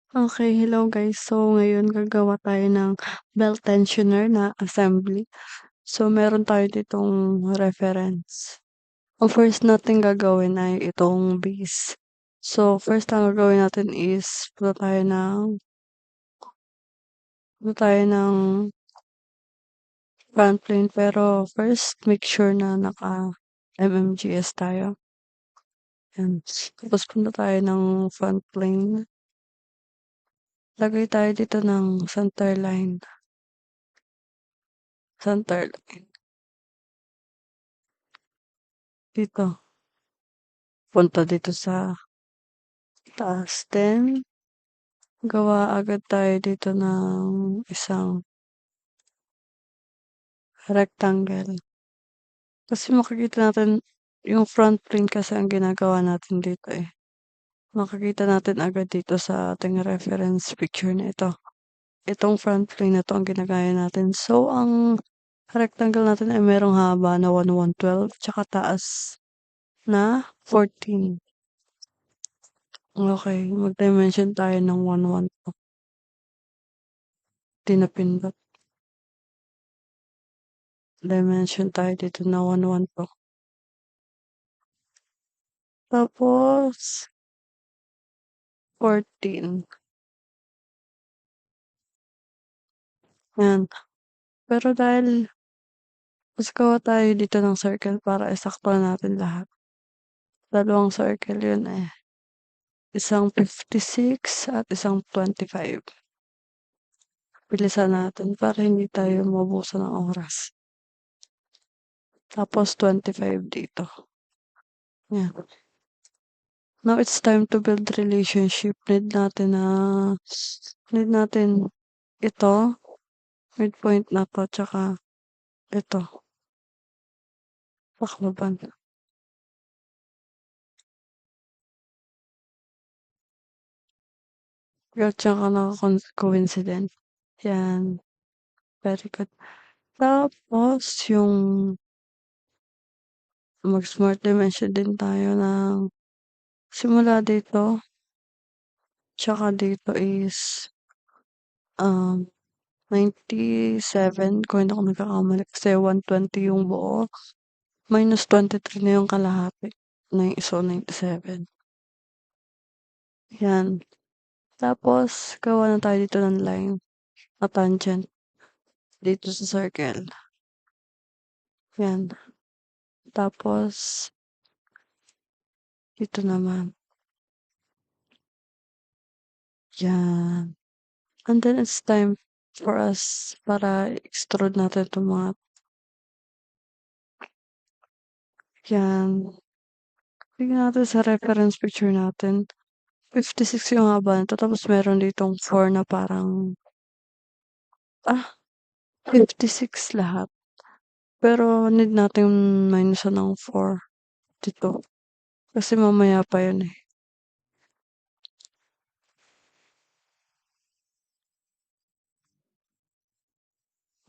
Okay, hello guys. So ngayon gagawa tayo ng belt tensioner na assembly. So meron tayo ditong reference. Ang first natin gagawin ay itong base. So first ang gagawin natin is punta tayo ng front plane, pero first make sure na naka MMGS tayo. Yan. Tapos punta tayo ng front plane. Lagay tayo dito ng center line. Center line. Dito. Punta dito sa taas. Then, gawa agad tayo dito ng isang rectangle. Kasi makikita natin yung front plane kasi ang ginagawa natin dito eh. Makikita natin agad dito sa ating reference picture na ito. Itong front plane na to ang ginagaya natin. So, ang rectangle natin ay merong haba na 1112 tsaka taas na 14. Okay, mag-dimension tayo ng 112. Di napindot. Dimension tayo dito na 112. Tapos 14. Yan. Pero dahil mas gawa tayo dito ng circle para isakto natin lahat. Dalawang circle yun eh. Isang 56 at isang 25. Bilisan natin para hindi tayo maubusan ng oras. Tapos 25 dito. Yan. Now it's time to build relationship. Need natin ito, midpoint na to, tsaka ito, paklaban. Diyan ka coincident. Yan, very good. Tapos yung mag-smart dimension din tayo ng simula dito, tsaka dito is 97 kung hindi ako nagkakamali kasi 120 yung buo. Minus 23 na yung kalahati. So, 97. Yan. Tapos, gawa na tayo dito ng line na tangent dito sa circle. Yan. Tapos, dito naman. Yan. And then, it's time for us para extrude natin itong mga yan. Tingnan natin sa reference picture natin. 56 yung haba nito. Tapos, meron ditong 4 na parang 56 lahat. Pero, need natin minusan ng 4 dito. Kasi mamaya pa yun eh.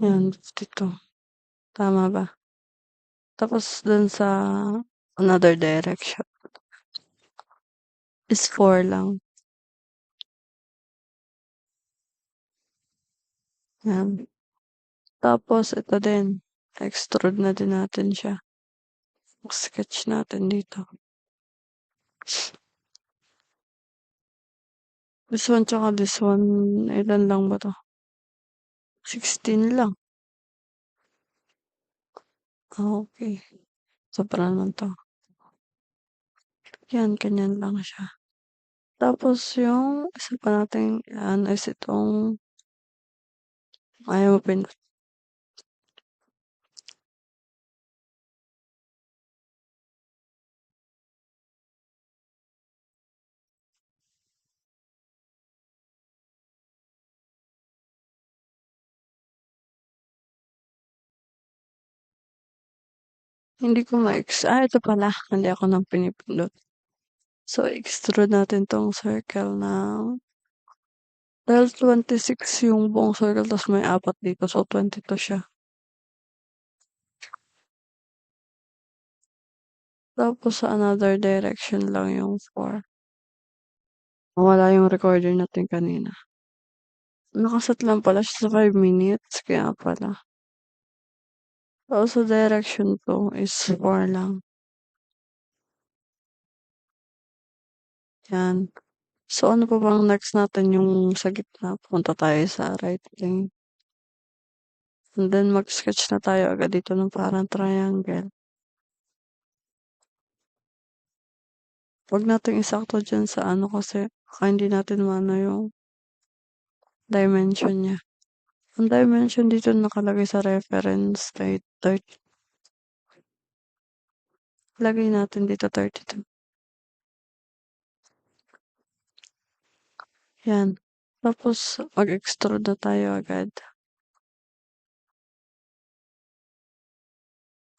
Yan, dito. Tama ba? Tapos dun sa another direction is 4 lang. Yan. Tapos ito din. Extrude na din natin siya. Sketch natin dito. This one tsaka this one. Ilan lang ba to? 16 lang. Okay. Sobra naman to. Yan, ganyan lang siya. Tapos yung isa pa natin yan is itong ayaw mo pinot. Hindi ko ito pala. Hindi ako nang pinipindot. So, extrude natin tong circle na dahil 26 yung buong circle tas may 4 dito. So, 22 siya. Tapos sa another direction lang yung 4. Nawala yung recorder natin kanina. Naka-set lang pala siya sa 5 minutes kaya pala. Tapos sa direction 2 is 4 lang. Yan. So, ano pa bang next natin yung sa gitna, punta tayo sa right lane. And then mag-sketch na tayo agad dito ng parang triangle. Wag nating isakto diyan sa ano kasi baka hindi natin maano yung dimension niya. Ang dimension dito nakalagay sa reference ay lagay natin dito 32. Yan. Tapos mag-extrude na tayo agad.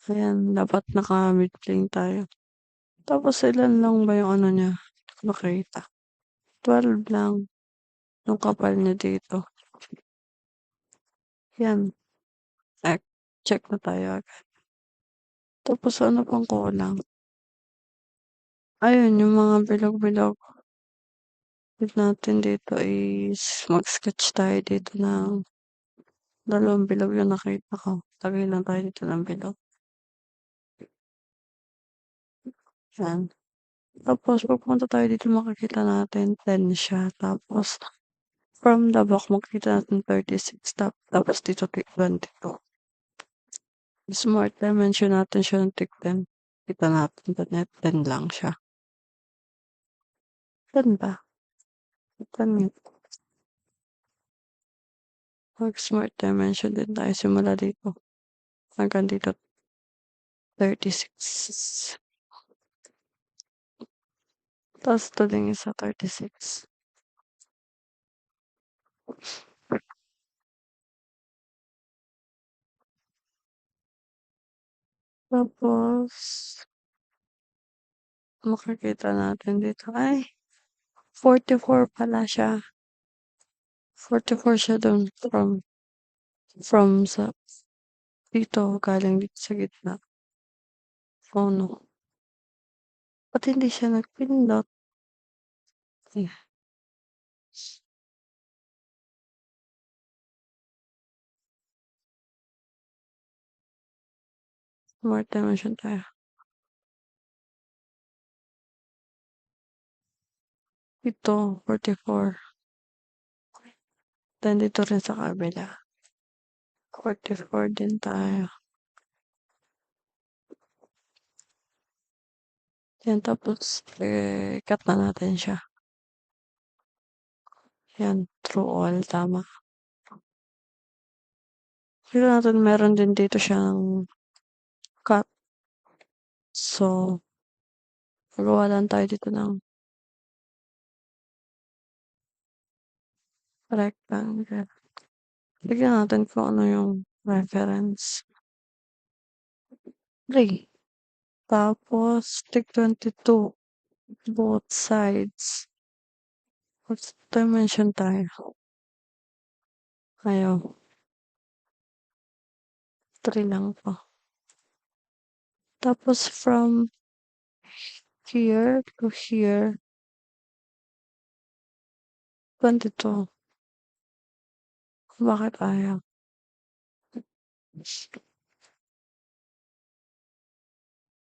Ayan, dapat naka-midplane tayo. Tapos ilan lang ba yung ano niya? Hindi ko makita. 12 lang yung kapal niya dito. Yan. Ek, check na tayo agad. Tapos ano pang kulang? Ayun, yung mga bilog-bilog. Need natin dito is mag-sketch tayo dito ng dalawang bilog yung nakita ko. Lagay lang tayo dito ng bilog. Yan. Tapos pagpunta tayo dito makikita natin 10 siya. Tapos from the back makikita natin 36. Tapos dito 22. Smart dimension natin siya ng tig 10. Kita natin na 10 lang siya. 10 ba? 10 yun. Mag-smart dimension din tayo simula dito. Hanggang dito 36. Tapos ito din isa 36. Tapos makikita natin dito ay 44 pala siya. 44 siya dun from sa dito galing dito sa gitna. Oh no. Ba't hindi siya nagpindot? Eh, smart dimension tayo. Ito 44. Then dito rin sa kabila. 44 din tayo. Yan tapos cut na natin siya. Yan, true all, tama. Pero natin meron din dito siyang cut. So, magawa lang tayo dito ng rectangle. Tignan natin kung ano yung reference. 3. Tapos, tig 22. Both sides. What's dimension tayo? Ayaw. 3 lang po. Tapos, from here to here, 22. Bakit ayaw?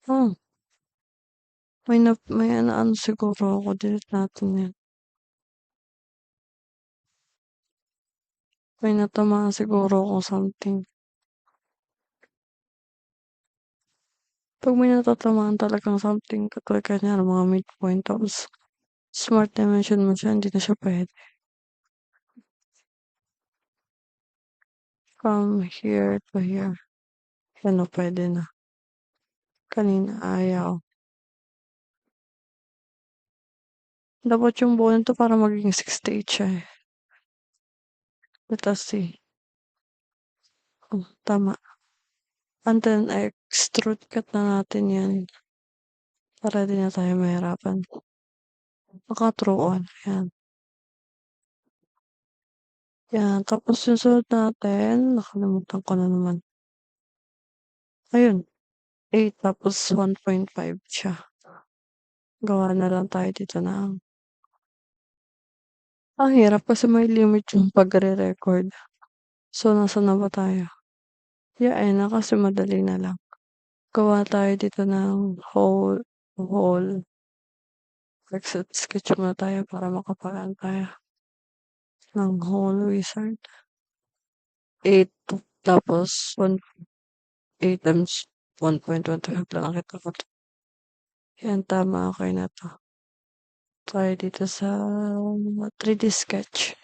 Hmm. May ano siguro ako. Delete natin yan. May natamaan siguro ako something. Pag may natatamaan talagang something katulad ganyan, mga midpoint, tapos smart dimension mo siya, hindi na siya pwede. From here to here. Yan o, pwede na. Kanina ayaw. Dapat yung buo nito para maging 68 siya eh. Let us see. Oh, tama. And then, extrude cut na natin yan. Para di na tayo mahirapan. Naka-true on. Yan. Yan. Tapos yung sunod natin, nakalimutan ko na naman. Ayun. 8 tapos 1.5 siya. Gawa na lang tayo dito ng Ang hirap kasi may limit yung pagre-record. So, nasaan na ba tayo? Yain na kasi madali na lang. Gawa tayo dito ng whole sketch muna tayo para makapagaan tayo ng whole wizard. 8 tapos 8 times 1.15 lang nakita ko. Yan, tama. Okay na to. Tayo dito sa 3D sketch.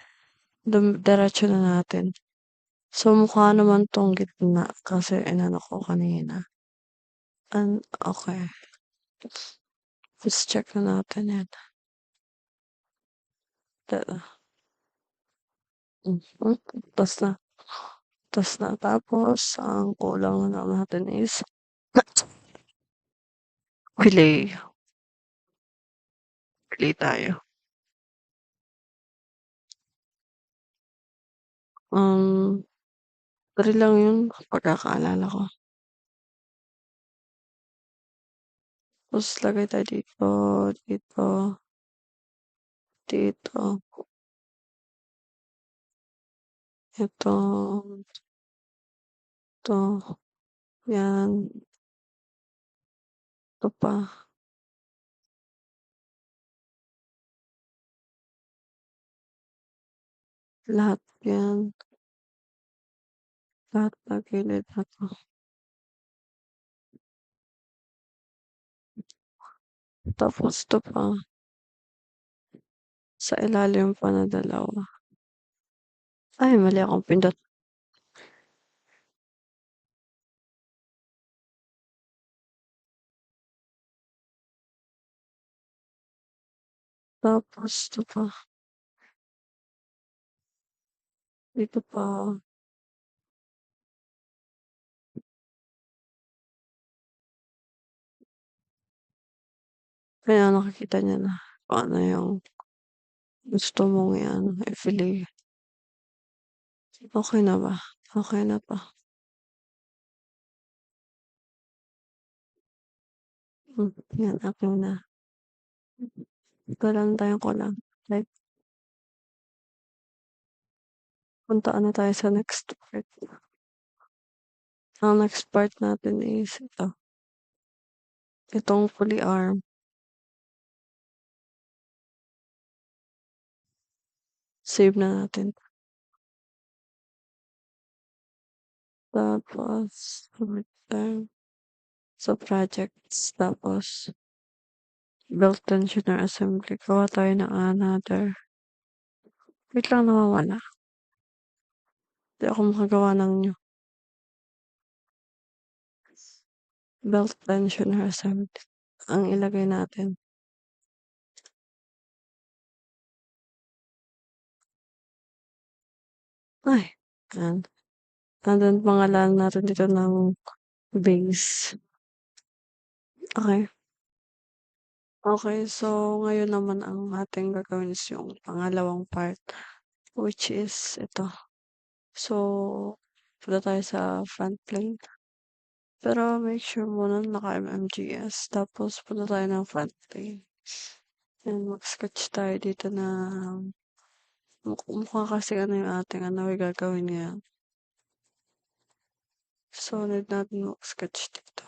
Diretso na natin. So, mukha naman tong gitna kasi inano ko kanina. Okay. Let's check na natin yan. Mhm. Tapos, ang kulang na lang natin is clay. Clay tayo. Um, 3 lang yun pagkakaalala ko. Tapos lagay tayo dito, dito, dito. Ito, ito, yan, ito pa. Lahat yan. Lahat na gilid na to. Tapos ito pa. Sa ilalim pa na dalawa. Ay, mali akong pindot. Tapos ito pa. Dito pa. Kaya nakikita niya na kung ano yung gusto mong yan, i-fillet. Okay na ba? Okay na to. Yan, okay na. Ikaw lang tayo ko lang. Like, puntaan na tayo sa next part. Ang next part natin is ito. Itong fully arm. Save na natin. Tapos, time sa projects. Tapos, belt tensioner assembly. Gawa tayo ng another. Wait lang, nawawala. Hindi ako makagawa ng new. Belt tensioner assembly. Ang ilagay natin. Ay, yan. Nandun pangalan natin dito ng base. Okay. Okay, so ngayon naman ang ating gagawin is yung pangalawang part, which is ito. So, punta tayo sa front plane. Pero make sure muna naka-MMGS. Tapos punta tayo ng front plane. And mag-sketch tayo dito na mukha kasi ano yung ating ano yung gagawin ngayon. So, need natin mag-sketch dito.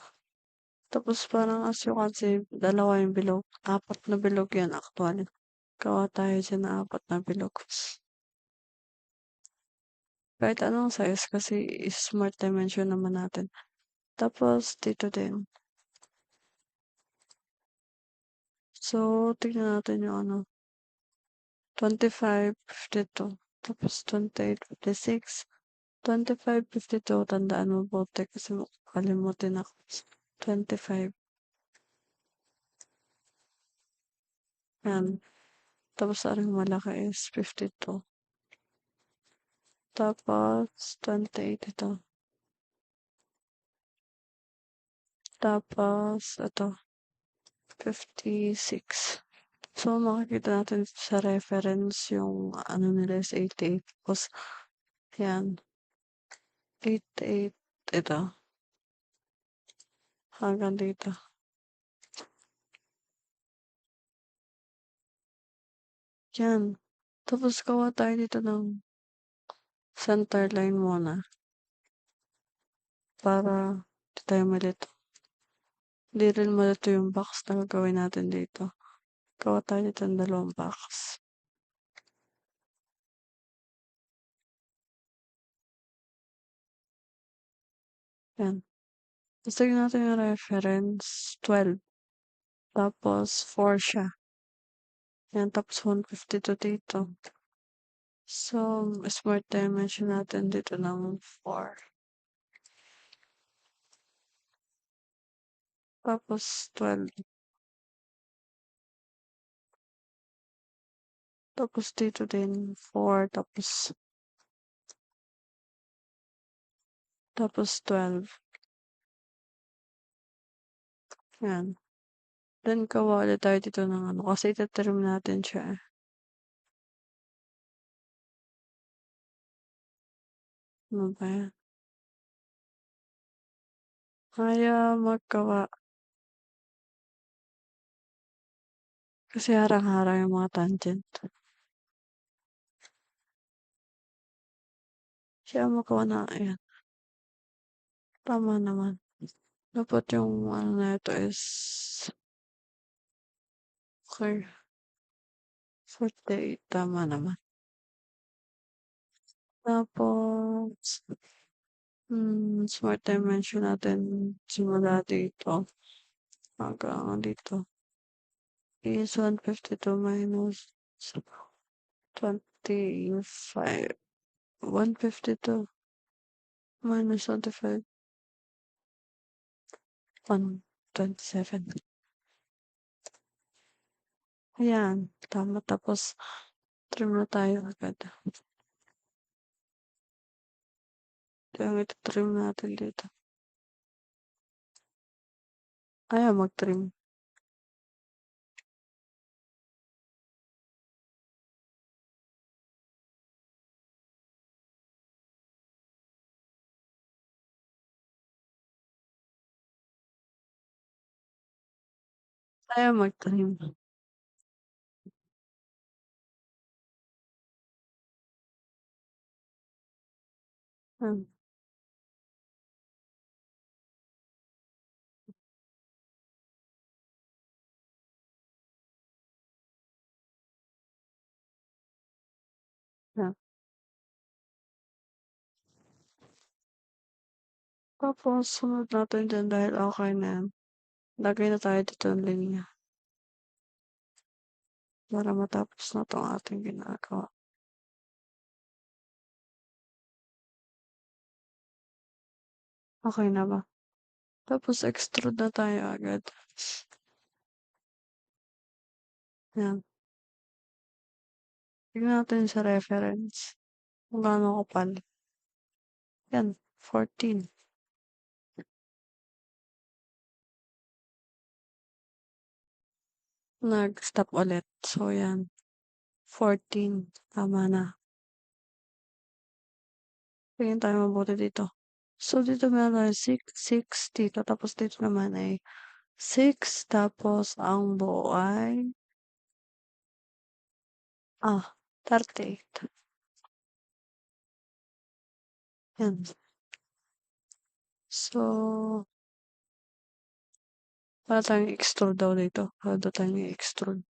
Tapos parang as you can see, dalawa yung bilog. 4 na bilog yan actually. Gawa tayo dyan na 4 na bilog. Kahit anong size kasi smart dimension naman natin. Tapos dito din. So, tignan natin yung ano. 25, 52. Tapos 28, 56. 25, 52. Tandaan mo bote kasi makakalimutin ako. 25. Yan. Tapos aring malaki is 52. Tapos 28 ito. Tapos ito. 56. So, makikita natin sa reference yung ano nila is 88. Tapos, yan. 88. Ito. Hanggang dito. Yan. Tapos gawa tayo dito ng center line muna para di tayo malito. Di rin malito yung box na gagawin natin dito. Gawa tayo dito ng dalawang box. Yan. Gusto natin yung reference 12. Tapos 4 siya. Yan. Tapos 152 dito. So, smart dimension natin dito ng 4. Tapos 12. Tapos dito din 4. Tapos 12. Yan. Then, gawa ulit tayo dito ng ano. Kasi itatrim natin siya eh. Ano ba yan? Kaya maggawa. Kasi harang-harang yung mga tangent. Siya magawa na. Ayan. Tama naman. Dapat yung ano na ito is okay. 48. Tama naman. Tapos, smart dimension natin simula dito hanggang dito is 152 minus 25. 152 minus 25. 127. Ayan. Tama. Tapos, trim na tayo agad. Ito yung ito-trim natin dito. Ayaw mag-trim. Ayaw mag-trim. Ayan. Ayan. Tapos, sunod natin dyan dahil okay na yan. Lagay na tayo dito ng linya. Para matapos na itong ating ginagawa. Okay na ba? Tapos, extrude na tayo agad. Yan. Tignan natin sa reference. Kung gaano kapal. Yan. 14. Nag-stop ulit. So, yan. 14. Tama na. Tingin tayo mabuti dito. So, dito meron tayo 6, 6 dito. Tapos dito naman ay 6. Tapos ang buo ay 38. Yan. So, wala tayong extrude daw dito. Wala tayong extrude.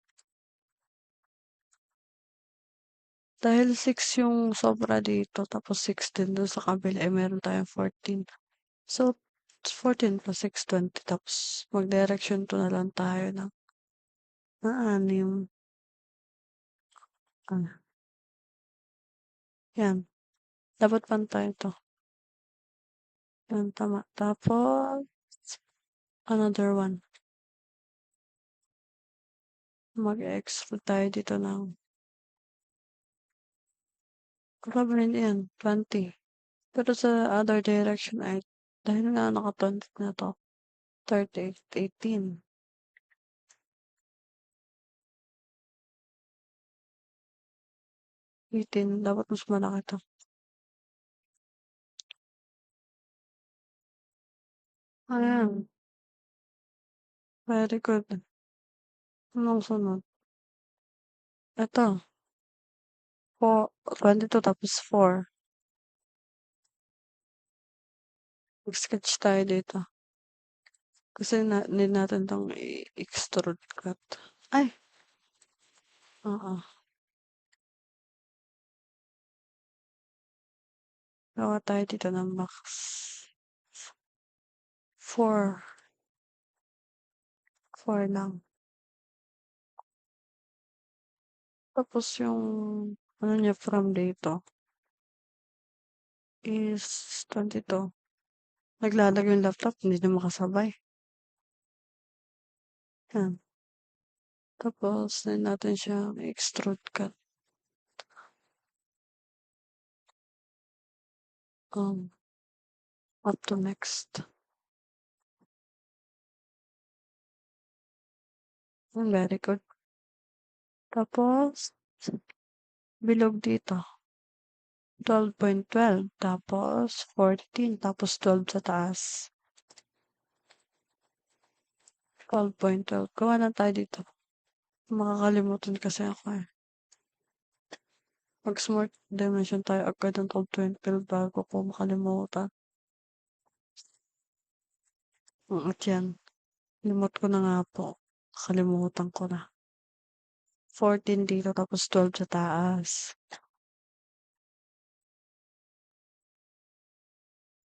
Dahil 6 yung sobra dito, tapos 6 din doon sa kabila, eh meron tayong 14. So, 14 plus 6, 20. Tapos, mag-direction 2 na lang tayo ng 6. Ah, yan. Dapat pantay to. Yan, tama. Tapos, another one. Mag-extrude tayo dito ng, grabe rin yan, 20. Pero sa other direction ay, dahil nga naka-20 na to, 38, 18. 18, dapat mas malaki to. Ayan, very good. Anong sunod? Ito, 22 tapos 4. Mag-sketch tayo dito. Kasi need natin 'tong i-extrude cut. Ay, oo. Gawa tayo dito ng max 4. 4 lang. Tapos yung ano niya from dito is 22. Naglalag yung laptop, hindi na makasabay. Yan. Tapos need natin siya i-extrude cut. Up to next. Very good. Tapos bilog dito. 12.12 tapos 14 tapos 12 sa taas. 12.12. Gawa na tayo dito. Makakalimutan kasi ako eh. Mag-smart dimension tayo agad ng 12.12 bago ko makalimutan. At yan. Limot ko na nga po. Nakalimutan ko na. 14 dito tapos 12 sa taas.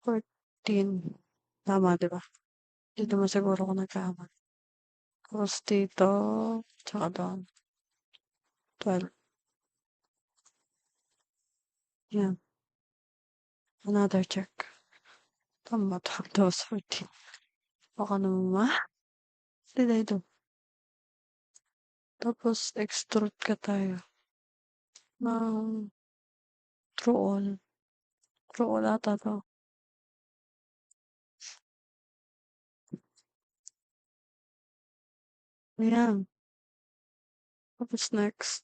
14. Tama, di ba? Dito mo siguro ko nagkamali. Tapos dito, tsaka doon. 12. Yan. Another check. Tama, 12 tapos 14. Baka naman Did I do? Tapos extrude ka tayo ng through all. Through all ata to. Ayan. Tapos next.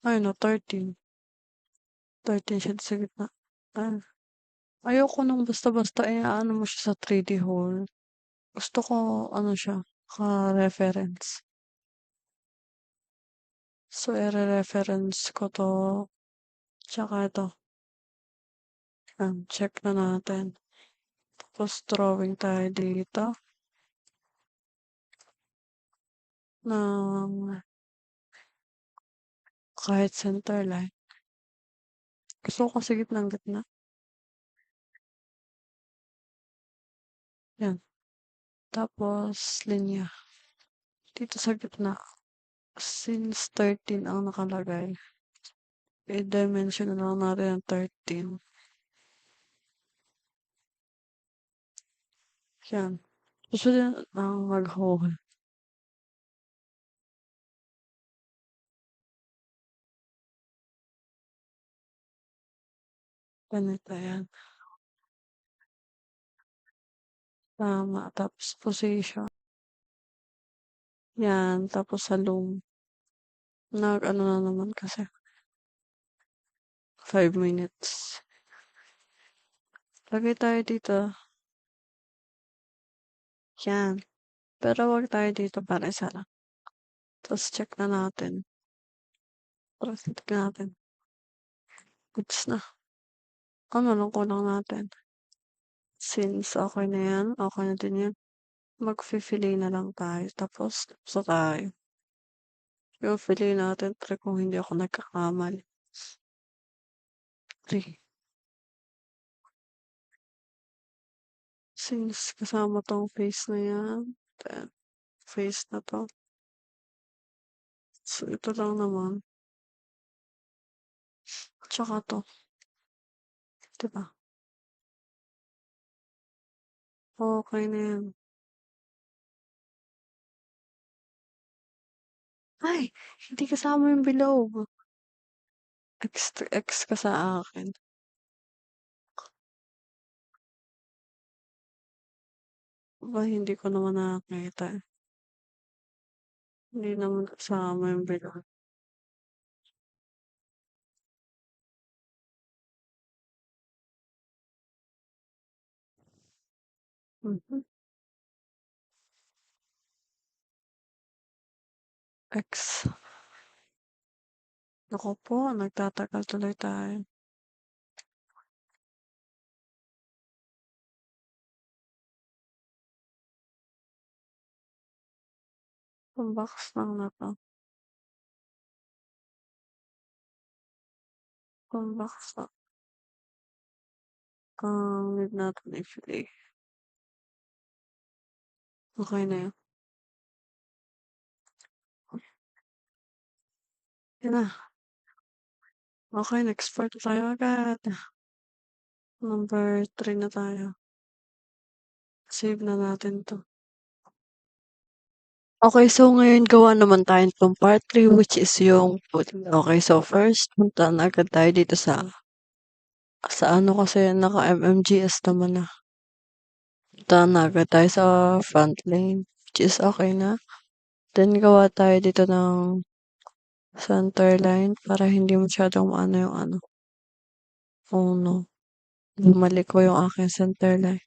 Ay no, 13. 13 siya sa gitna. Ah. Ayoko nung basta-basta ano mo siya sa 3D hole. Gusto ko ano siya, ka-reference. So, i-reference ko to. Tsaka ito. Check na natin. Tapos drawing tayo dito. Ng kahit center line. Gusto ko kasi gitnang-gitna. Yan. Tapos, linya. Dito sa gitna. Since 13 ang nakalagay. I-dimension na lang natin ang 13. Yan. Susunod ang mag-hole. Ganito yan. Tama. Tapos position. Yan. Tapos sa loom. Nag-ano na naman kasi. 5 minutes. Lagay tayo dito. Yan. Pero wag tayo dito para isa lang. Tapos check na natin. Tapos check natin. Goods na. Ano lang kulang natin. Since okay na yan, okay na din yan. Mag-fillet na lang tayo. Tapos sa tayo. Yung fillet natin, try kung hindi ako nagkakamali. 3. Since kasama tong face na yan, then face na to. So, ito lang naman. Tsaka to. Diba? Okay na yan. Ay! Hindi kasama yung bilog. X ka sa akin. Ba, hindi ko naman nakakita eh. Hindi naman kasama yung bilog. Mhm. X. Naku po, nagtatagal tuloy tayo. Itong box lang na 'to, itong box lang ang need natin i-play. Okey na 'yun. 'Yun na, okey next part na tayo agad. Number 3 na tayo. Save na natin 'to. Okey, so ngayon gawa naman tayo nitong part 3 which is yung food. Okey, so first punta na agad tayo dito sa ano kasi naka-MMGS naman na. Punta na agad tayo sa front lane which is okey na. Then gawa tayo dito ng center line para hindi masyadong maano yung ano, oh no, bumalik ko yung aking center line.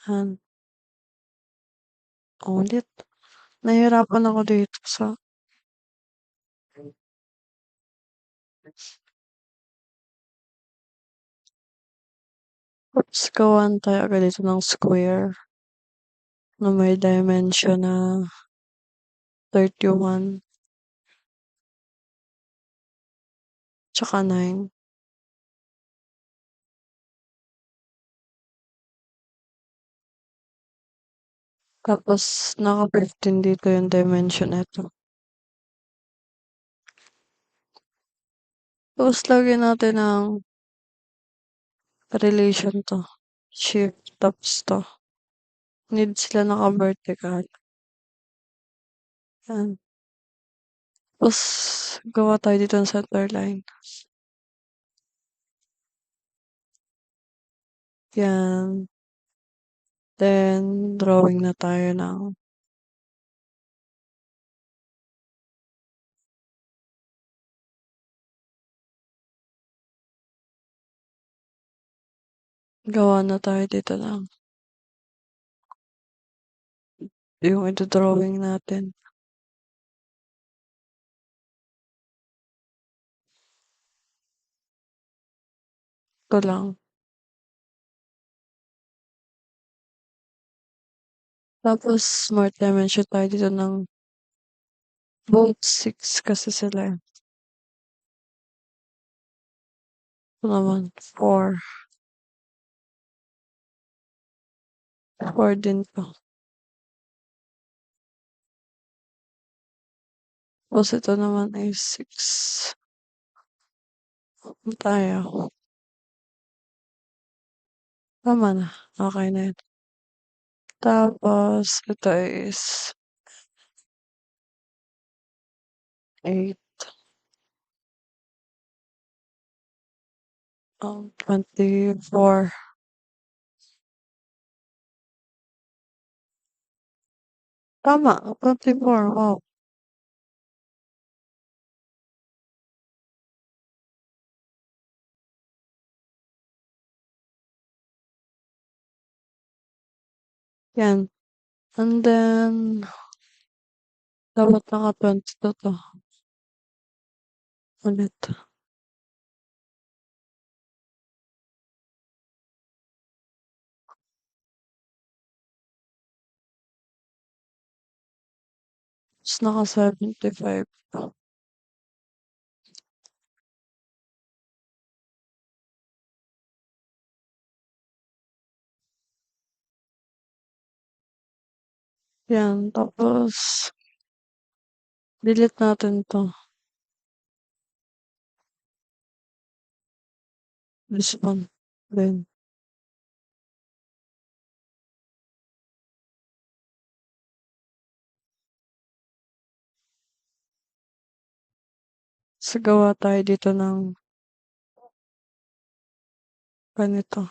Yan, ulit. Nahihirapan ako dito sa tapos gawan tayo agad dito ng square na may dimension na 31 tsaka 9. Tapos naka-15 dito yung dimension nito. Tapos lagyan natin ng relation 'to, shift tapos 'to. Need sila naka-vertical, yan. Tapos gawa tayo dito ng center line, yan. Then drawing na tayo ng gawa na tayo dito ng yung ido-drawing natin. Ito lang. Tapos smart dimension tayo dito ng both 6 kasi sila, eh. Ito naman 4, 4 din 'to. Tapos ito naman is 6. Ano tayo? Tama na, okey na yun. Tapos ito is 8, 24. Tama, 24, wow. Yan, and then dapat naka-22 'to ulit. Ta's naka-75 'to. Yan, tapos delete natin 'to, this one din. Ta's gawa tayo dito ng ganito,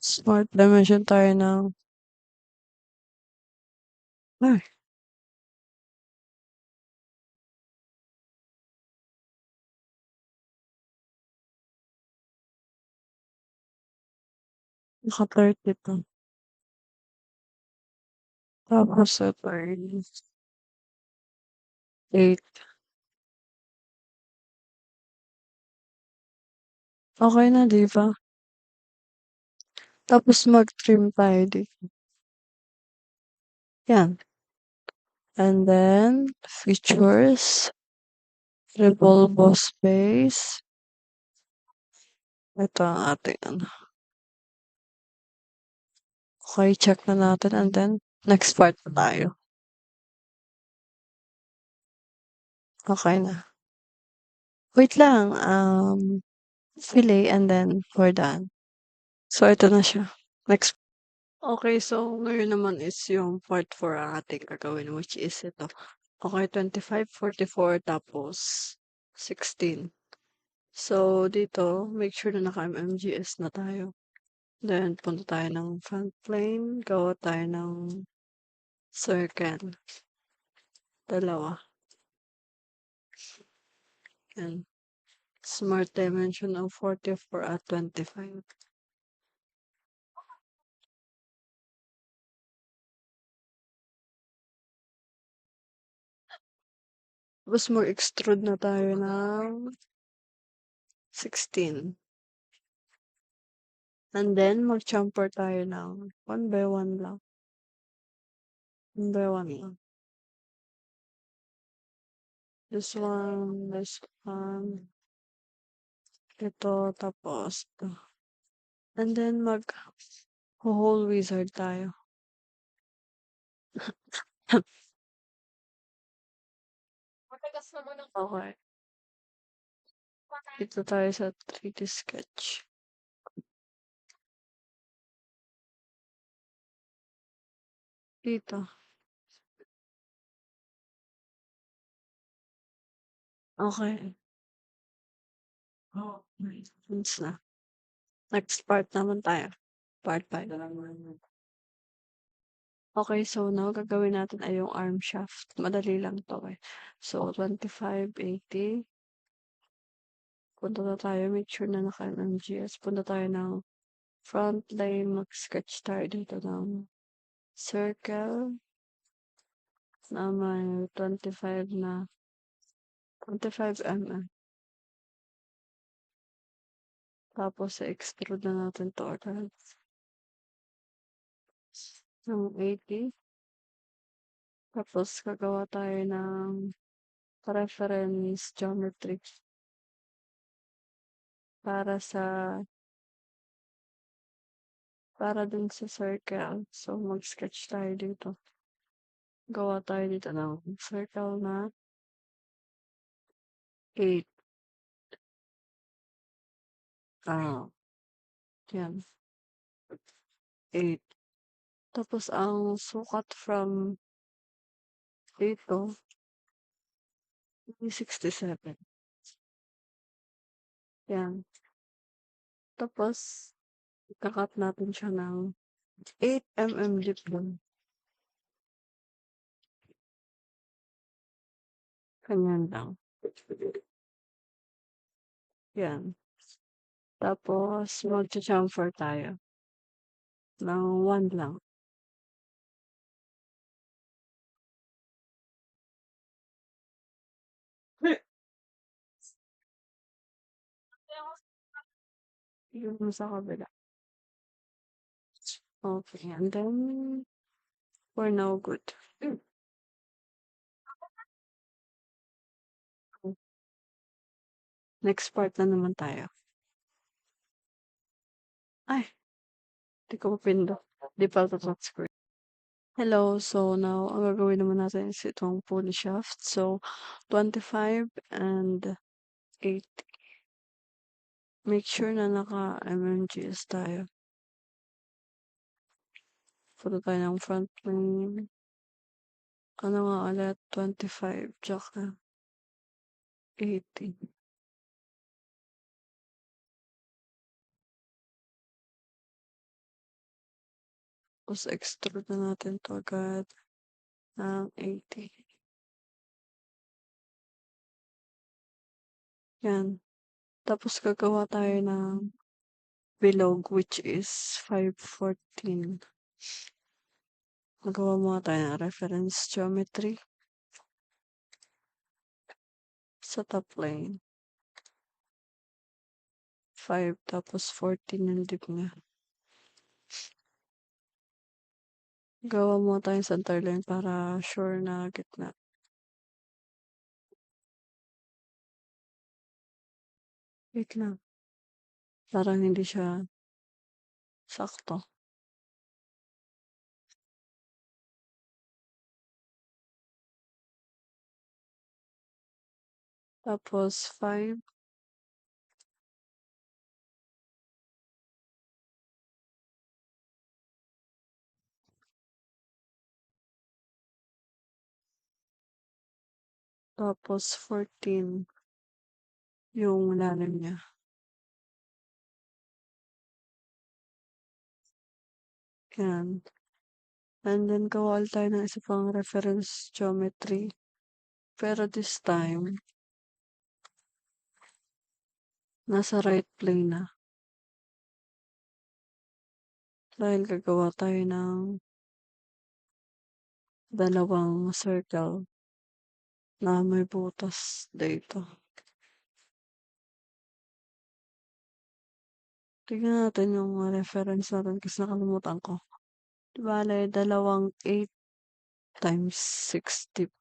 smart dimension tayo ng ay, naka-30 'to. Tapos ito is 8. Okey na, 'di ba? Tapos mag-trim tayo dito, 'yan. And then features, revolvo space, ito ang ating ano, okey check na natin and then next part na tayo. Okey na. Wait lang, fillet and then we're done. So ito na siya, next. Okey, so ngayon naman is yung part 4 ang ating gagawin which is ito. Okey, 25, 44 tapos 16. So dito make sure na naka-MMGS na tayo. Then punta tayo ng front plane, gawa tayo ng circle, dalawa. Yan. Smart dimension of 44 at 25. Tapos mag-extrude na tayo ng 16. And then mag-chamfer tayo ng 1 by 1 lang. 1 by 1 lang. This one, ito, tapos ito. And then mag-hole wizard tayo. Okay. Dito tayo sa 3D sketch. Dito. Okay. Goods na. Next part naman tayo. Part 5. Okay, so now gagawin natin ay yung arm shaft. Madali lang to eh. So 25, 80. Punta na tayo. Make sure na naka-MMGS. Punta tayo ng front lane. Mag-sketch tayo dito ng circle na may 25 na 25 mm. Tapos i-extrude na natin to agad ng 80. Tapos gagawa tayo ng reference geometry para dun sa circle. So mag-sketch tayo dito. Gawa tayo dito ng circle na 8. Yan. 8. Tapos ang sukat from dito is 67. Yan. Tapos ika-cut natin siya ng 8 mm deep lang. Ganyan lang. Yan. Tapos magcha-chamfer tayo ng 1 lang. Yung sa kabila. Okay, and then we're now good. Next part na naman tayo. Ay, di ko mapindot. Di pa ito touchscreen. Hello, so now ang gagawin naman natin is itong pulley shaft. So 25 and 8. Make sure na naka-MMGS tayo. Punta tayo ng front plane. Ano nga ulit? 25 tsaka 80. Tapos extrude na natin to agad ng 80. Yan. Tapos gagawa tayo ng bilog which is 514. Magawa muna tayo ng reference geometry sa top plane. 5 tapos 14 yung dip niya. Gawa muna tayo ng center line para sure na gitna. Wait lang. Parang hindi siya sakto. Tapos 5. Tapos 14 yung lalim niya. Yan. And then gawa tayo ng isa pang reference geometry. Pero this time, nasa right plane na. Dahil gagawa tayo ng dalawang circle na may butas dito. Tignan natin yung reference natin kasi nakalimutan ko. Bale, dalawang 8 times 6 tip.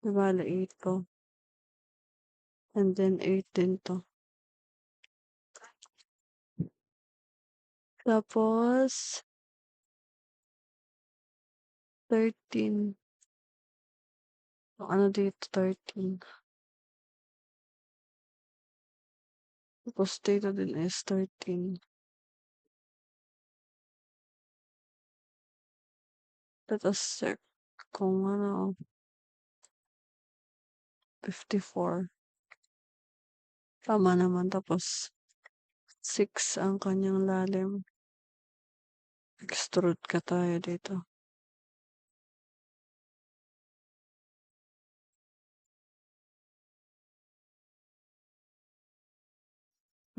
Bale, 8 to. And then 8 din to. Tapos, 13. Ano dito, 13. Tapos dito din is 13. Let us check kung ano, 54. Tama naman. Tapos, 6 ang kanyang lalim. Extrude ka tayo dito.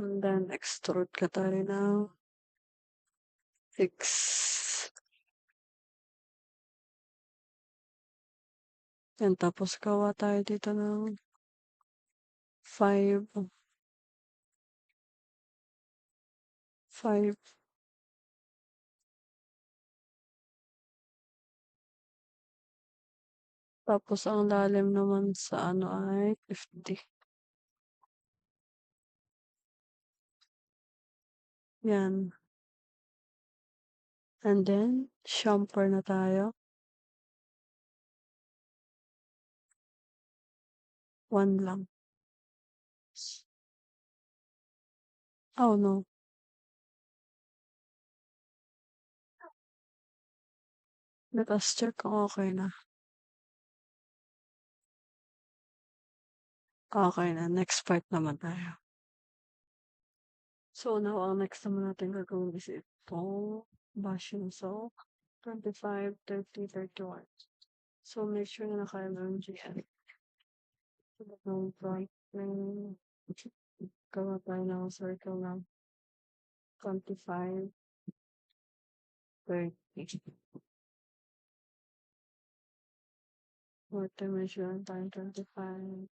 And then, extrude ka tayo ng 6. Yan, tapos gawa tayo dito ng 5. 5. Tapos ang lalim naman sa ano ay 50. Yan. And then, chamfer na tayo. 1 lang. Oh no. Let us check kung okay na. Okay na. Next part naman tayo. So now, ang next naman natin gagawin is itong bashing saw. 25, 30, 31. So make sure na naka-MMGL. So ng front ng gawa tayo ng circle ng 25, 30. Multi-measure tayo 25.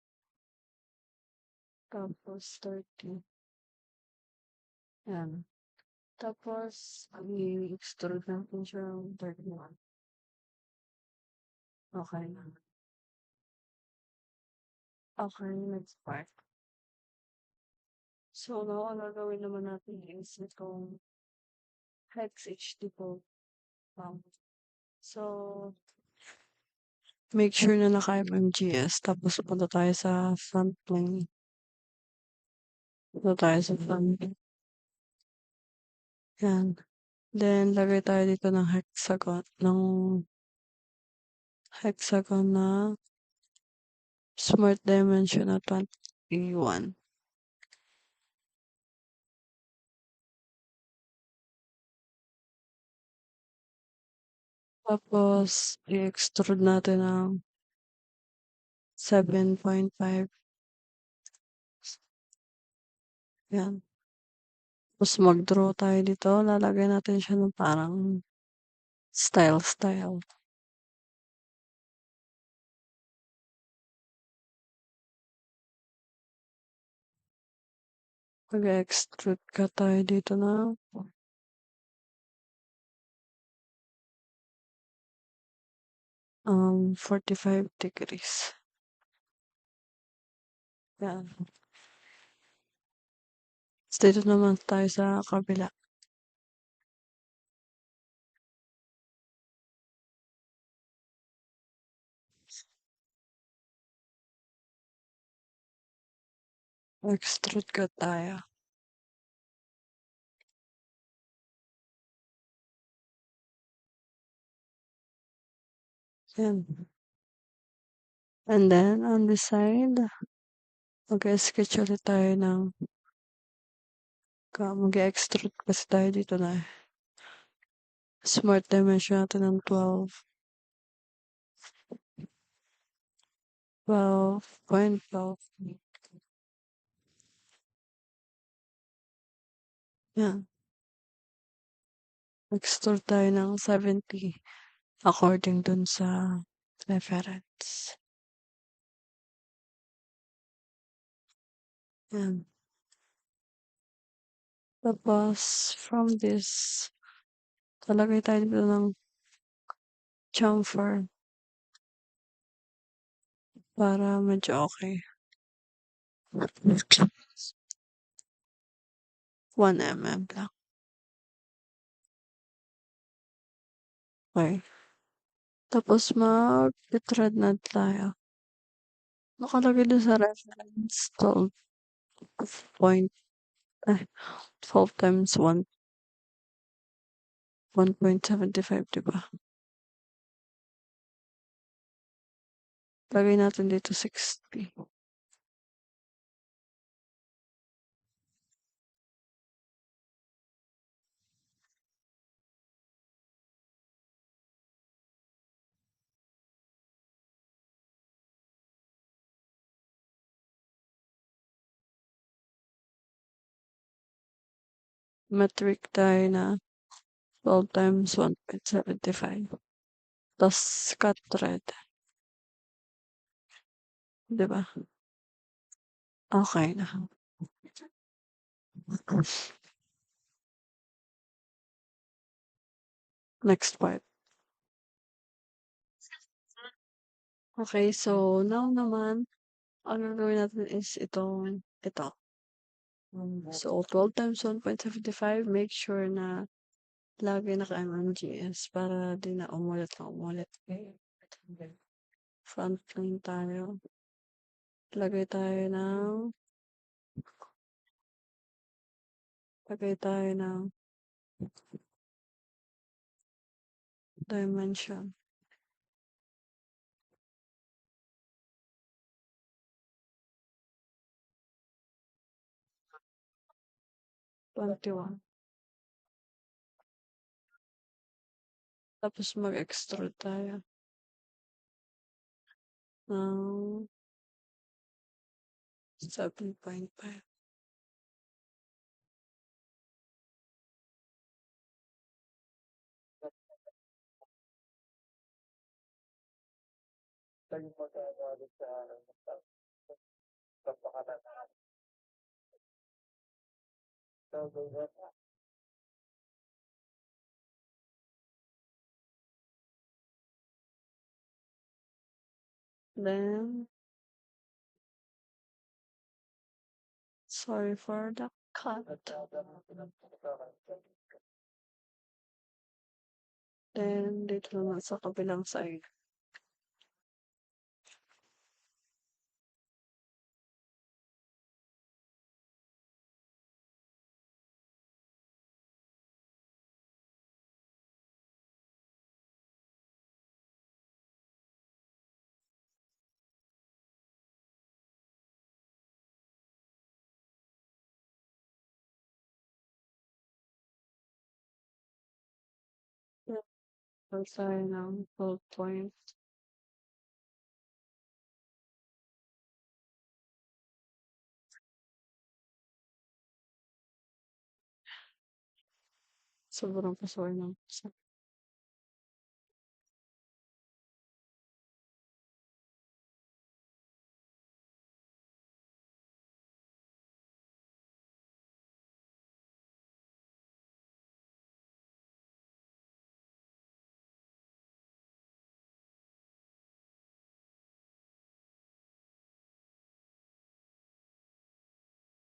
Tapos 30. Yan. Tapos, i-extrude natin siya ng 31. Okay na. Okay, next part. So, now, ang gagawin naman natin is itong hex HD po. So, make sure na naka-MMGS. Tapos, punta tayo sa front plane. Punta tayo sa front plane. Yan. Then, lagay tayo dito ng hexagon na smart dimension na 21. Tapos, i-extrude natin ng 7.5. Yan. Tapos mag-draw tayo dito, lalagyan natin siya ng parang style. Mag-extrude ka tayo dito na 45 degrees. Yan. Ta's dito naman tayo sa kabila. Extrude ka tayo. Yan. And then on this side, mag-sketch ulit tayo ng mag-extrude kasi tayo dito na smart dimension natin ng 12.12. Yan. Extrude tayo ng 70 according dun sa reference. Yan. Tapos from this, talagay tayo dito ng chamfer para medyo okay. 1 mm lang. Okay. Tapos mag-thread knot tayo. Nakalagay dun sa reference 12 point, 12 times 1, 1.75, diba? Lagay natin dito 60. Metric tayo na 12 times 1.75. Tapos cut thread. Diba? Okay na. Next part. Okay, so now naman, ang gagawin natin is ito. So 12 times 1.75, make sure na lagi naka-MMGS para di na umulit na umulit. Front line tayo. Lagay tayo ng dimension. ₱21. Tapos mag-extrude tayo ng 7.5. Then, sorry for the cut. Then, dito naman sa kabilang side. Tayo ng 12 point. Sobrang pasaway ng pusa.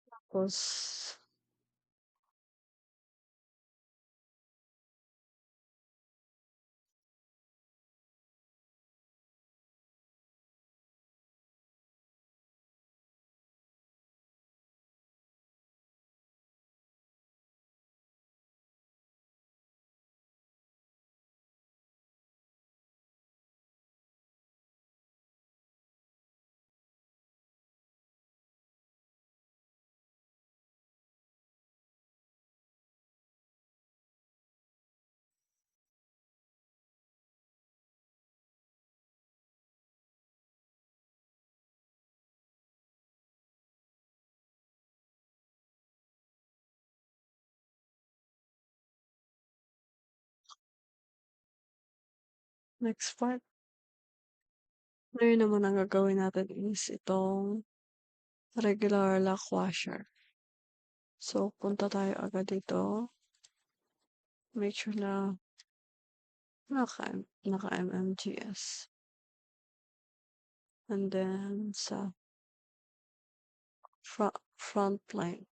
Tapos next part, ngayon naman ang gagawin natin is itong regular lock washer. So, punta tayo agad dito. Make sure na naka-MMGS. And then sa front line.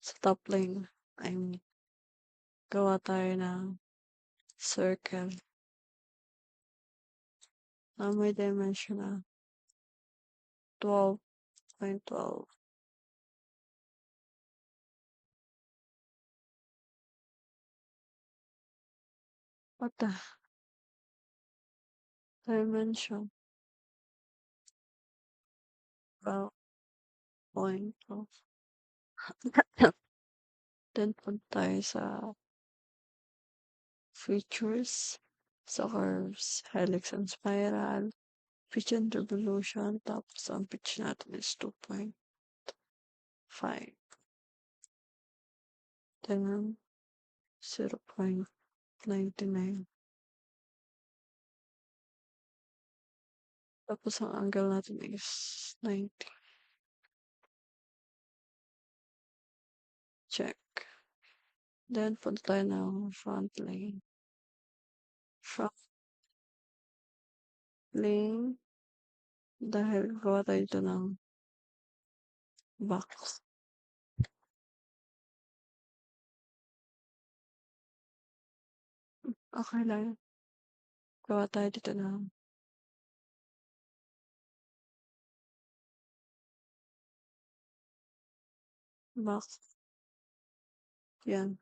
Sa top line, I mean, gawa tayo ng circle na may dimension na 12.12. What the dimension? 12.12. Then punta tayo sa features, sa curves, helix and spiral, pitch and revolution, tapos ang pitch natin is 2.5. Then 0.99. Tapos ang angle natin is 90. Check. Then punta tayo ng front lane. Front lane. Dahil gawa tayo dito ng box. Okay lang. Gawa tayo dito ng box. Yan.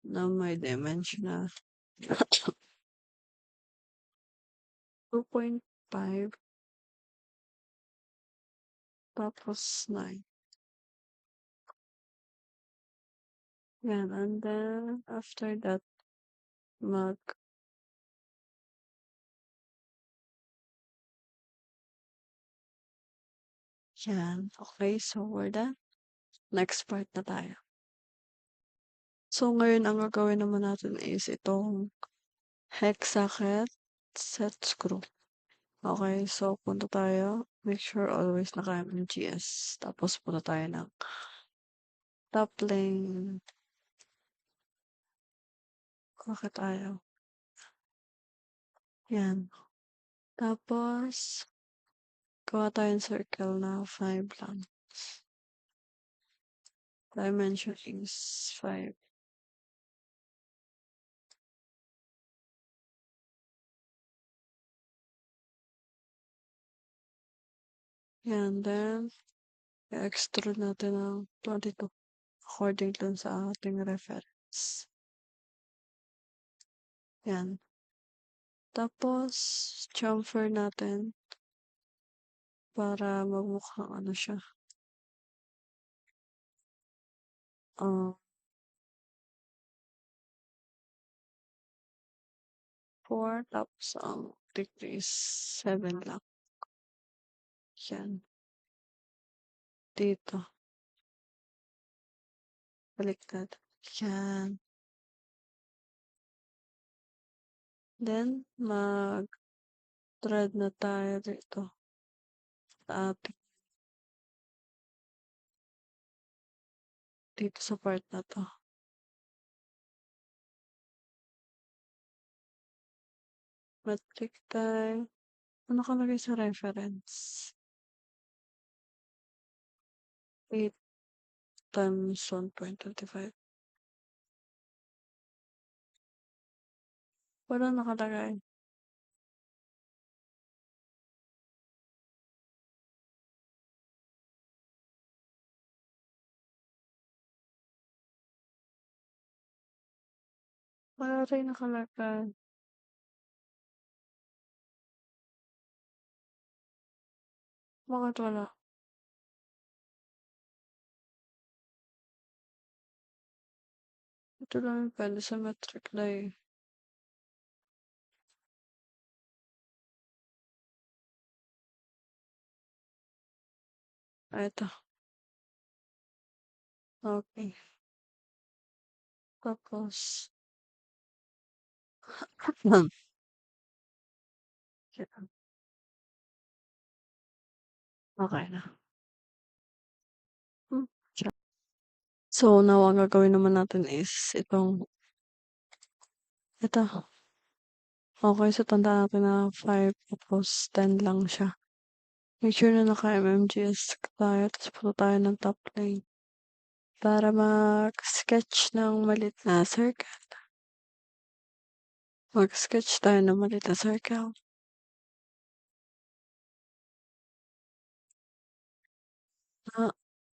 Na may dimension na 2.5 tapos 9. Yan. And then, after that, yan. Okay, so we're done. Next part na tayo. So, ngayon ang gagawin naman natin is itong hex socket set screw. Okay, so punta tayo. Make sure always naka-MMGS. Tapos punta tayo ng top lane. Kuha tayo. Yan. Tapos, gawa tayong circle na 5 lang. Dimension is 5. Yan, then, i-extrude natin ng 22 according dun sa ating reference. Yan. Tapos, chamfer natin para magmukhang ano siya. 4 tapos ang degree is 7 lang. Yan. Dito. Baliktad. Yan. Then mag-thread na tayo dito sa ating dito sa part na 'to. Metric time. Ano nakalagay sa reference? 8 times 1.25. Walang nakalagay. Wala rin nakalagay. Bakit wala? Ito lang yung pwede sa metric na eh. Ito. Okay. Tapos, okay na. Hmm. So, now ang gagawin naman natin is ito. Okay, so tandaan natin na 5 tapos 10 lang siya. Make sure na naka-MMGS tayo tapos punta tayo ng top lane para mag-sketch ng maliit na circle. Mag-sketch tayo ng maliit na circle.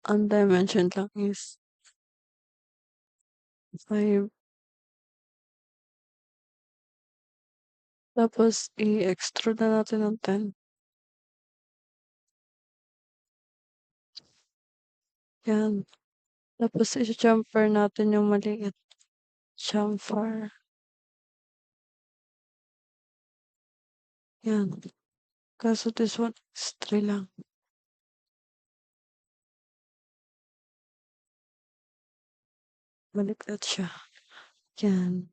Ang dimension lang is 5. Tapos i-extrude na natin ng 10. Yan. Tapos i-chamfer natin yung maliit. Chamfer. Yan. Kaso this one is 3 lang. Baliktad siya. Yan.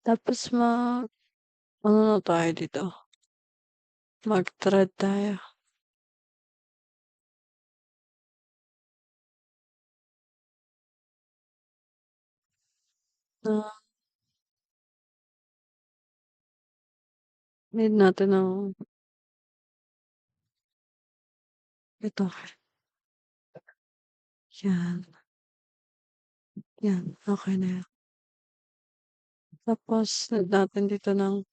Tapos ano na tayo dito? Mag-thread tayo. Na need natin ng ito. Yan. Yan. Okay na yan. Tapos need natin dito ng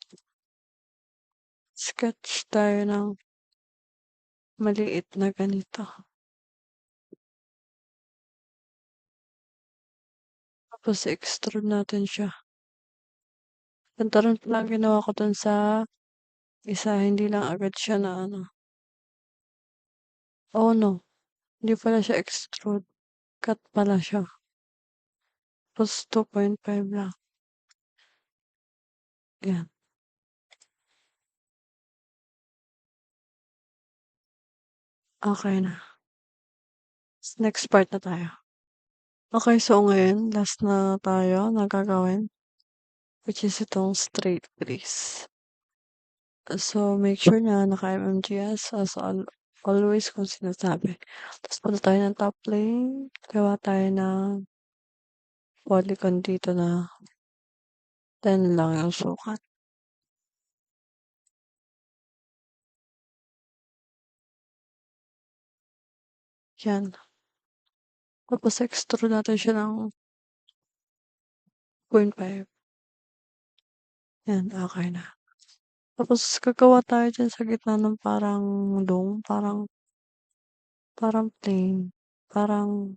sketch tayo ng maliit na ganito. Tapos extrude natin siya. Ganito rin pala ginawa ko dun sa isa, hindi lang agad siya na ano. Oh no, hindi pala siya extrude. Cut pala siya. Tapos 2.5 lang. Yan. Okay na. Next part na tayo. Okay, so ngayon, last na tayo na gagawin. Which is itong straight crease. So, make sure na naka-MMGS as always kung sinasabi. Tapos punta tayo ng top lane. Gawa tayo ng polygon dito na 10 lang yung sukat. Yan. Tapos extrude natin siya ng 0.5. Yan, okay na. Tapos gagawa tayo dyan sa gitna ng parang dome, parang plain, parang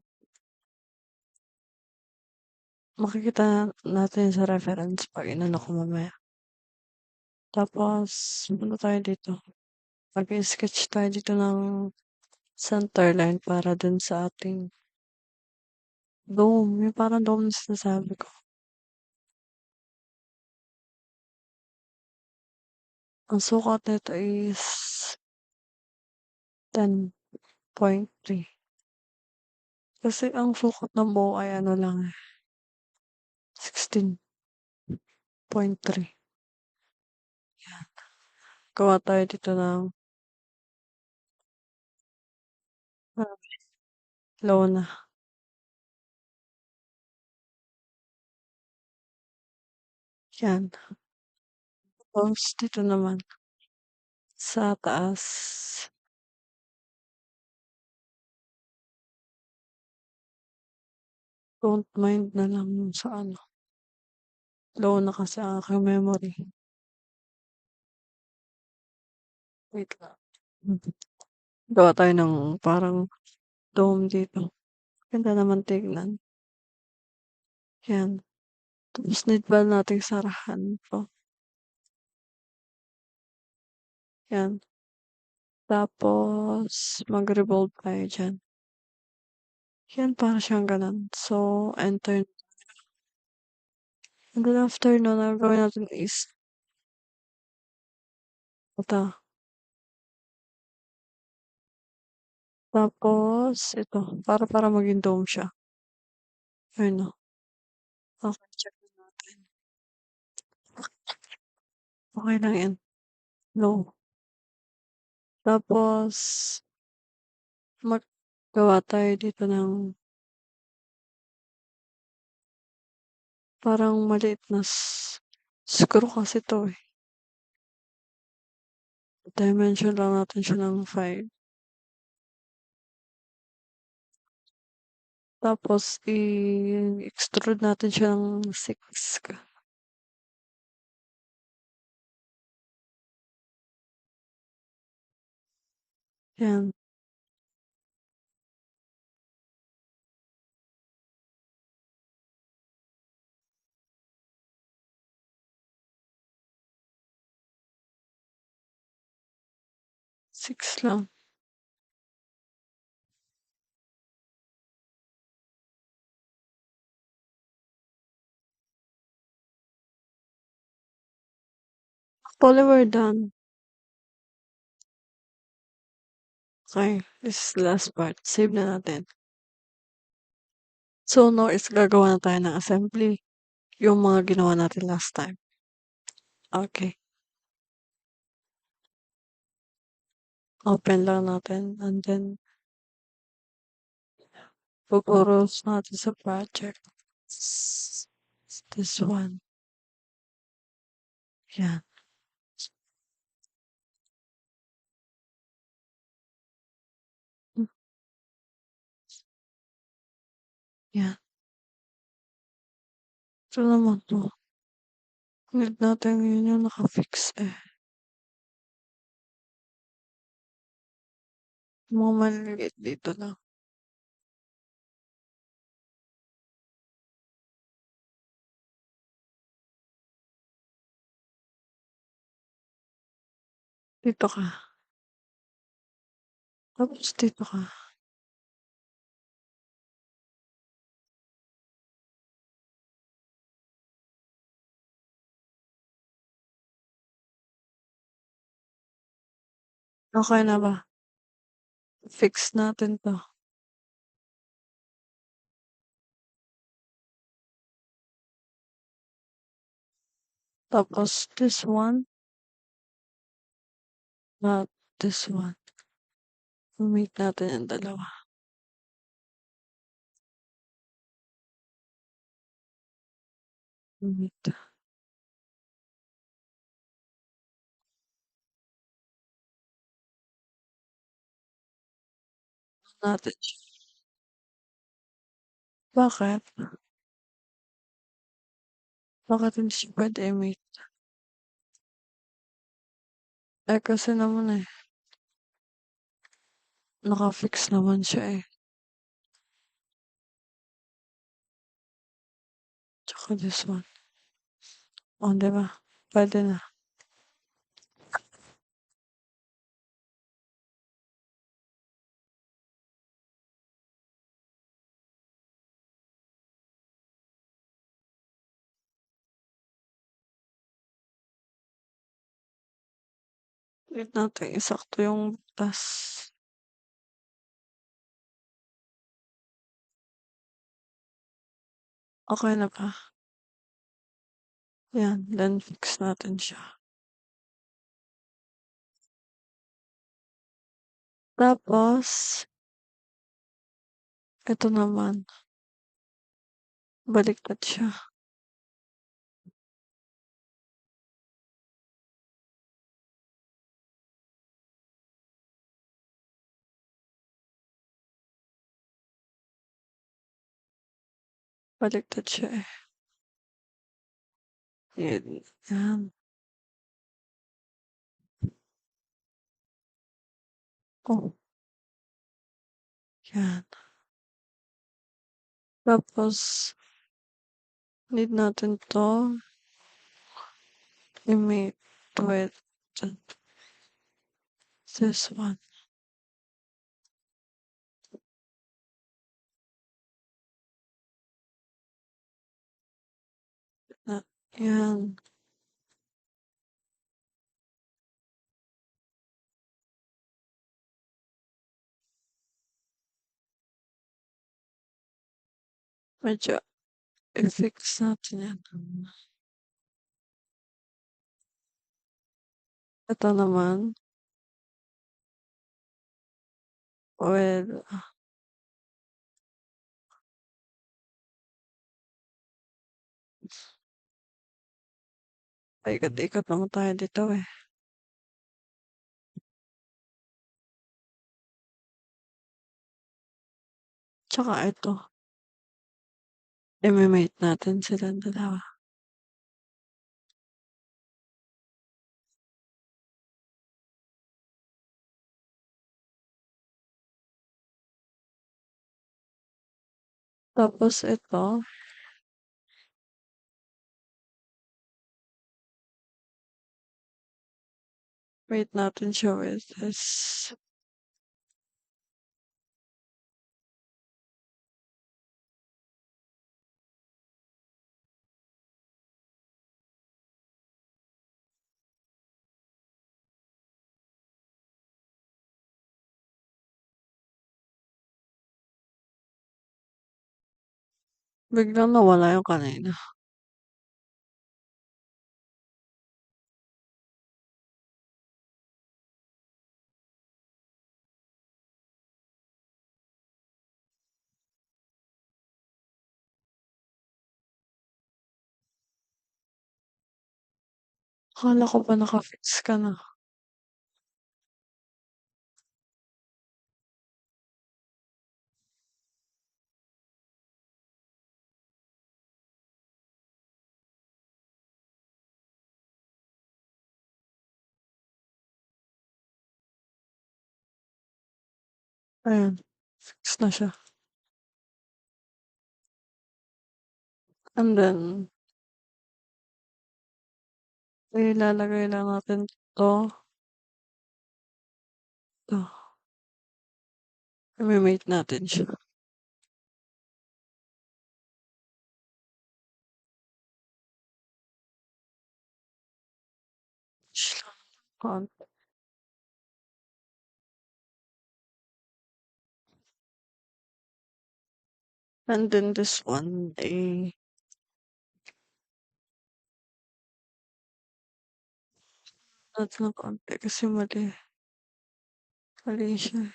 makikita natin sa reference pag inano ko mamaya. Tapos punta tayo dito. Mag-sketch tayo dito ng center line para dun sa ating dome. Yung parang dome na sinasabi ko. Ang sukat nito is 10.3. Kasi ang sukat ng buhok ay ano lang, 16.3. Yan, gawa tayo dito ng lona. Yan, tapos dito naman sa taas, don't mind na lang sa ano, lona kasi ang aking memory. Wait lang. Hmm, gawa tayo ng parang dome dito. Ganda naman tignan. Yan, tapos need ba nating sarahan 'to, yan. Tapos mag-revolve tayo diyan. Yan para siyang gano'n. So, enter, and then after nun ang gagawin natin is ito. Tapos ito, para maging dome siya. Ayun o. Okey, check na natin. Okey lang yan, no. Tapos maggawa tayo dito ng parang maliit na screw kasi 'to, eh. Dimension lang natin siya ng 5. Tapos i-extrude natin siya ng 6. Yan, 6 lang. Actually, we're done. Okey, this is the last part, save na natin. So now is gagawa na tayo ng assembly, yung mga ginawa natin last time. Okey, open lang natin and then pupurus natin sa project. This one, yan. Hmm, yan. Ito naman 'to, need natin yun yung naka-fix, eh. Mga maliliit dito lang. Dito ka, tapos dito ka. Okey na ba? Fix natin 'to. Tapos this one, not this one. I-meet natin yung dalawa. I-meet natin siya. Bakit? Bakit hindi siya puwede i-meet? Eh, kasi naman, eh, naka-fix naman siya, eh, tsaka this one. Oh, 'di ba, puwede na. Need nating isakto yung butas. Okey na ba? Yan, then fix natin siya. Tapos, eto naman, baliktad siya, baliktad siya, eh. Yan. Oh, yan. Tapos, need natin 'to i-mate with this one. Na yan. Medyo i-fix natin yan. Ito naman, with paikot-ikot naman tayo dito, eh. Tsaka ito, ime-mate natin silang dalawa. Tapos ito, mate natin siya with this. Biglang nawala yung kanina. Akala ko ba naka-fix ka na. Ayan, fix na siya. And then, ilalagay lang natin 'to, 'to. Ime-mate natin siya. Konti. And then this one, natin ng konti kasi mali siya, eh.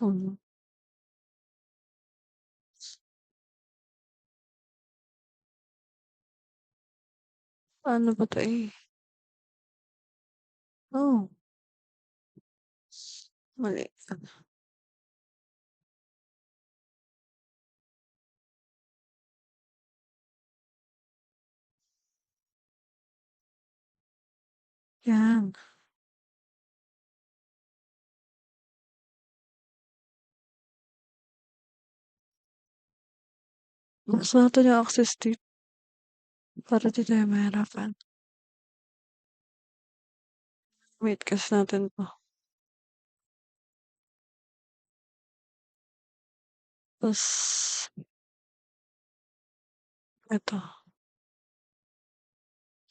Mhm. Paano ba 'to, eh? Oh, mali. Yan, buksan natin yung access dito para di tayo mahirapan. Mate kasi natin 'to. Tas eto,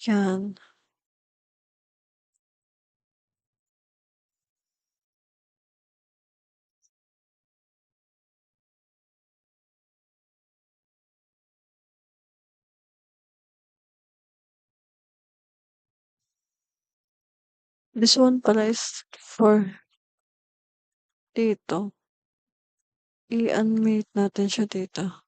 yan. This one pala is for dito. I-unmute natin siya dito.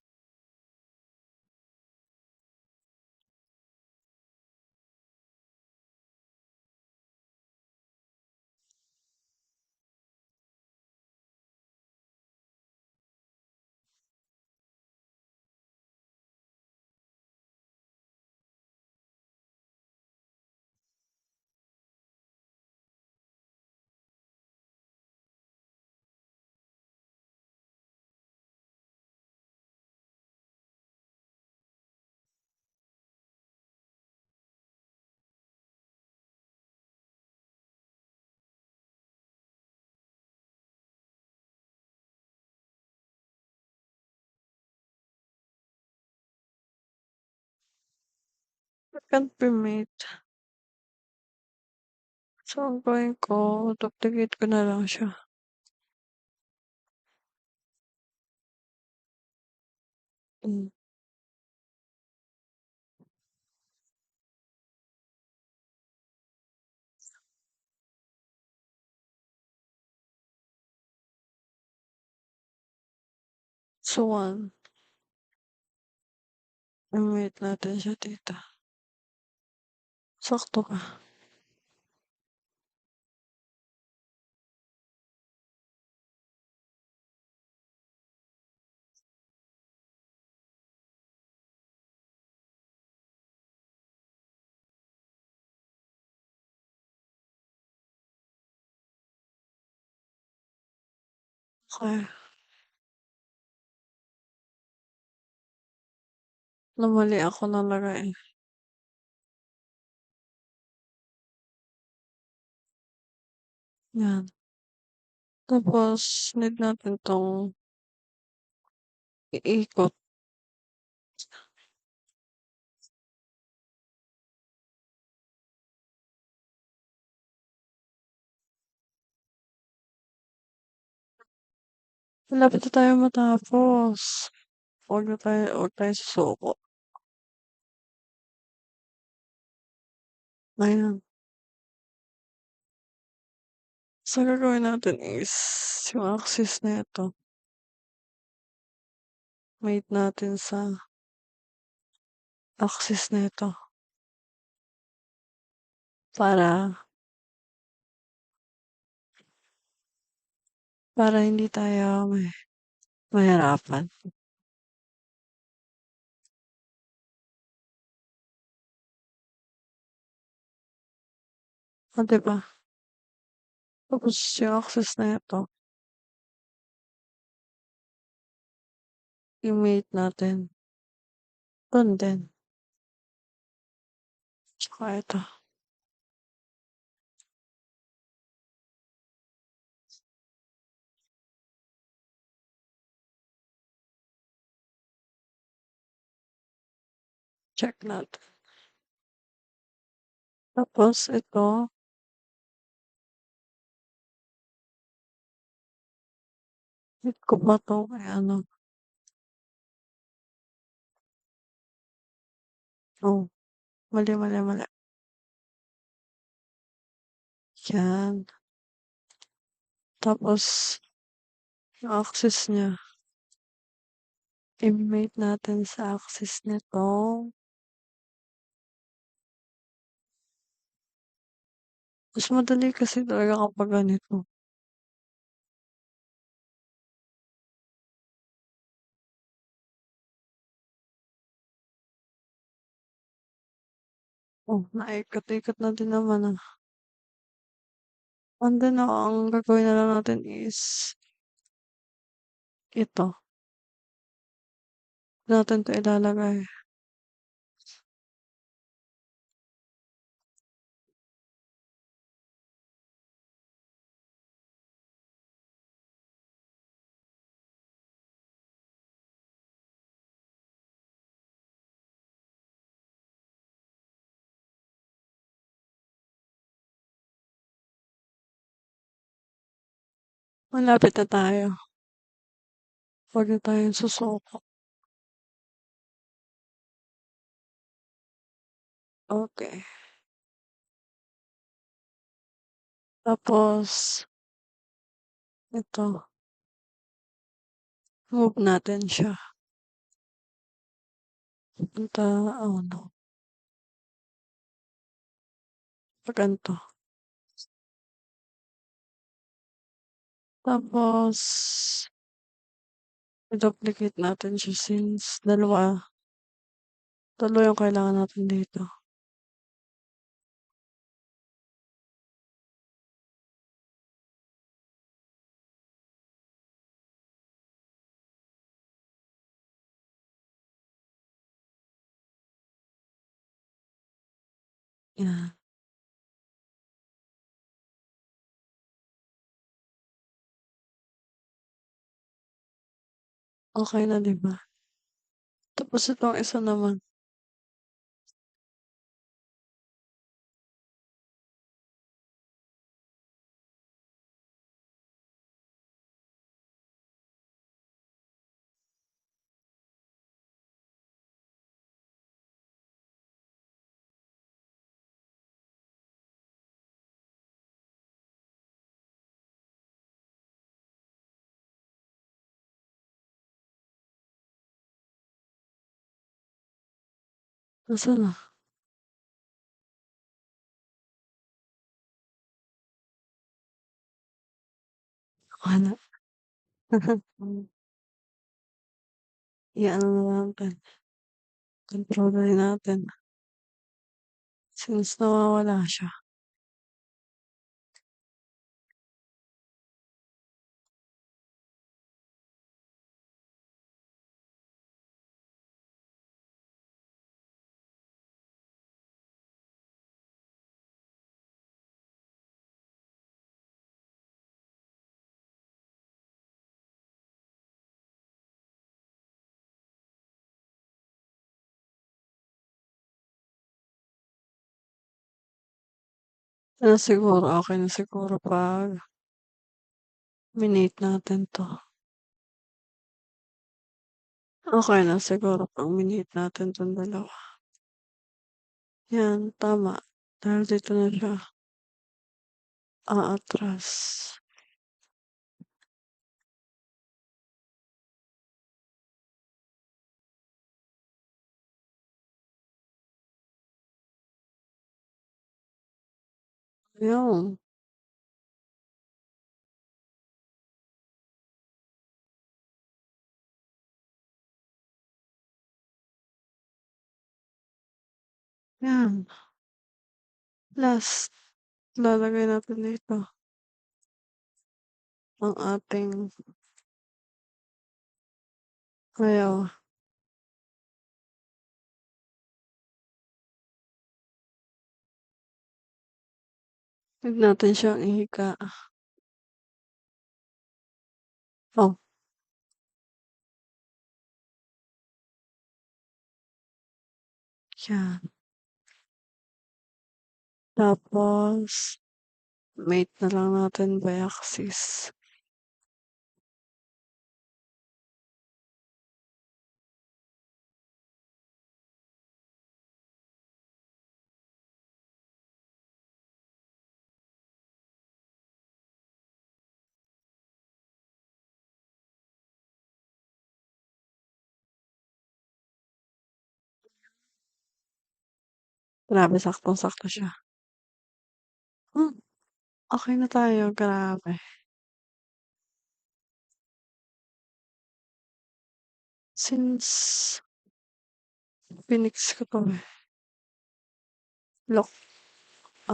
Confirmate. So, ang gawin ko, duplicate ko na lang siya. Hmm. So, one. I-mute natin siya dito. Sakto ka. Okay. Namali ako nalagay. Yan. Tapos, need natin tong iikot. Malapit na tayo matapos. Huwag tayo susuko. Ayan. So, gagawin natin is yung axis na ito. Mate natin sa axis na ito. Para hindi tayo mahirapan. O, diba? Tapos yung axis na ito, i-mate natin. Dun din. Tsaka ito. Check natin. Tapos ito, hit ko pa to kay ano. Oh, mali. Yan. Tapos, yung axis niya, i-mate natin sa axis nito. Mas madali kasi talaga kapag ganito. Oh, naikot-ikot na din naman ah. And then, ang gagawin na lang natin is ito. Natin to ilalagay. Malapit na tayo. Huwag na tayong susuko. Okay. Tapos ito, move natin siya papunta ano, pa-ganito. Tapos i-duplicate natin siya since dalawa yung kailangan natin dito. Yan, okey na 'di ba? Tapos itong isa naman, nasaan na? Wala. Hmm, i-ano na natin, kontrolin natin since nawawala siya. Siguro okey na siguro 'pag minate natin 'to. Okey na siguro 'pag minate natin 'tong dalawa. Yan, tama. Dahil dito na siya aatras. Ayun, yan. Last, lalagay natin dito ang ating ayaw, 'wag natin siyang ihiga. Oh, yan. Tapos mate na lang natin by axis. Grabe saktong-sakto siya. Hmm, okey na tayo, grabe. Since pinex ko 'to, eh. Look,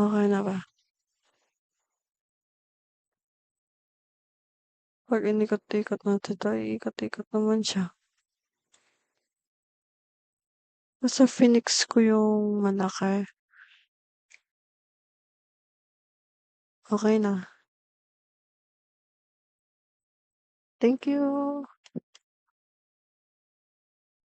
okey na ba? 'Pag inikot-ikot natin 'to, iikot-ikot naman siya. Basta finex ko yung malaki, okey na. Thank you.